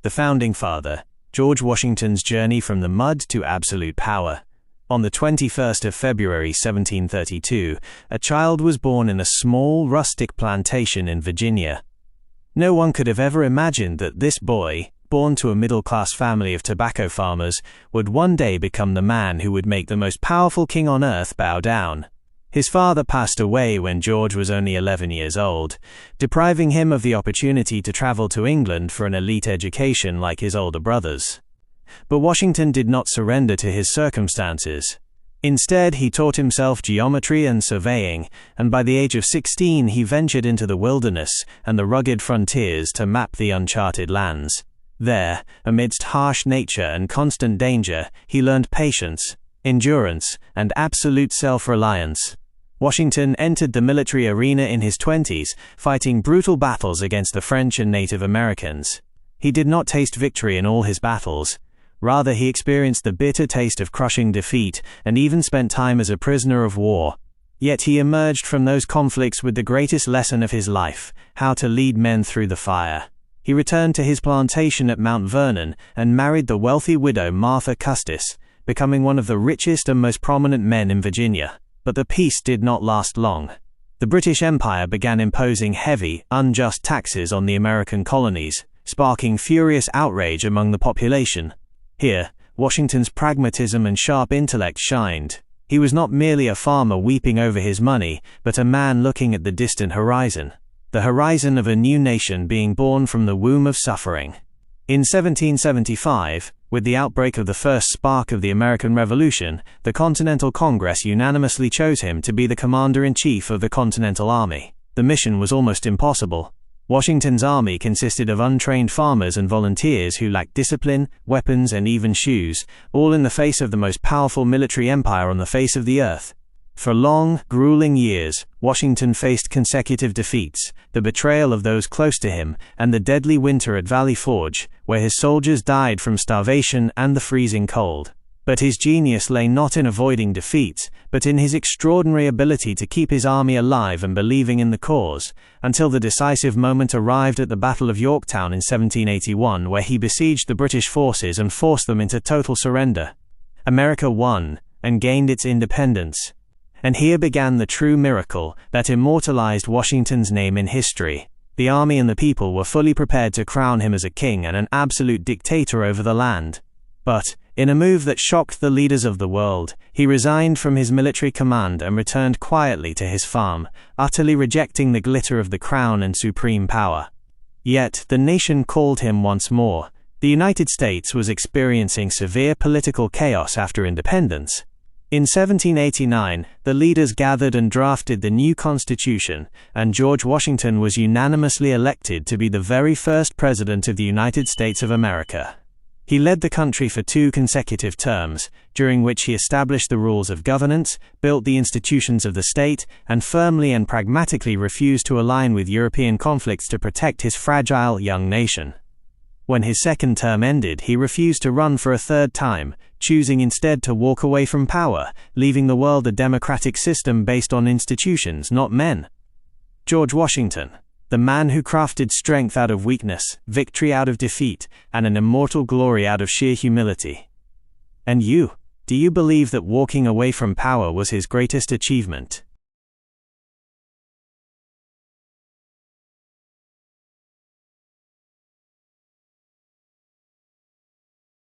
The founding father, George Washington's journey from the mud to absolute power. On the 21st of February 1732, a child was born in a small, rustic plantation in Virginia. No one could have ever imagined that this boy, born to a middle-class family of tobacco farmers, would one day become the man who would make the most powerful king on earth bow down. His father passed away when George was only 11 years old, depriving him of the opportunity to travel to England for an elite education like his older brothers. But Washington did not surrender to his circumstances. Instead, he taught himself geometry and surveying, and by the age of 16 he ventured into the wilderness and the rugged frontiers to map the uncharted lands. There, amidst harsh nature and constant danger, he learned patience, endurance, and absolute self-reliance. Washington entered the military arena in his 20s, fighting brutal battles against the French and Native Americans. He did not taste victory in all his battles. Rather, he experienced the bitter taste of crushing defeat and even spent time as a prisoner of war. Yet he emerged from those conflicts with the greatest lesson of his life: how to lead men through the fire. He returned to his plantation at Mount Vernon and married the wealthy widow Martha Custis, becoming one of the richest and most prominent men in Virginia. But the peace did not last long. The British Empire began imposing heavy, unjust taxes on the American colonies, sparking furious outrage among the population. Here, Washington's pragmatism and sharp intellect shined. He was not merely a farmer weeping over his money, but a man looking at the distant horizon. The horizon of a new nation being born from the womb of suffering. In 1775, with the outbreak of the first spark of the American Revolution, the Continental Congress unanimously chose him to be the commander-in-chief of the Continental Army. The mission was almost impossible. Washington's army consisted of untrained farmers and volunteers who lacked discipline, weapons, and even shoes, all in the face of the most powerful military empire on the face of the earth. For long, grueling years, Washington faced consecutive defeats, the betrayal of those close to him, and the deadly winter at Valley Forge, where his soldiers died from starvation and the freezing cold. But his genius lay not in avoiding defeat, but in his extraordinary ability to keep his army alive and believing in the cause, until the decisive moment arrived at the Battle of Yorktown in 1781, where he besieged the British forces and forced them into total surrender. America won, and gained its independence. And here began the true miracle that immortalized Washington's name in history. The army and the people were fully prepared to crown him as a king and an absolute dictator over the land. But, in a move that shocked the leaders of the world, he resigned from his military command and returned quietly to his farm, utterly rejecting the glitter of the crown and supreme power. Yet, the nation called him once more. The United States was experiencing severe political chaos after independence. In 1789, the leaders gathered and drafted the new Constitution, and George Washington was unanimously elected to be the very first President of the United States of America. He led the country for 2 consecutive terms, during which he established the rules of governance, built the institutions of the state, and firmly and pragmatically refused to align with European conflicts to protect his fragile young nation. When his second term ended, he refused to run for a third time, choosing instead to walk away from power, leaving the world a democratic system based on institutions, not men. George Washington, the man who crafted strength out of weakness, victory out of defeat, and an immortal glory out of sheer humility. And you, do you believe that walking away from power was his greatest achievement?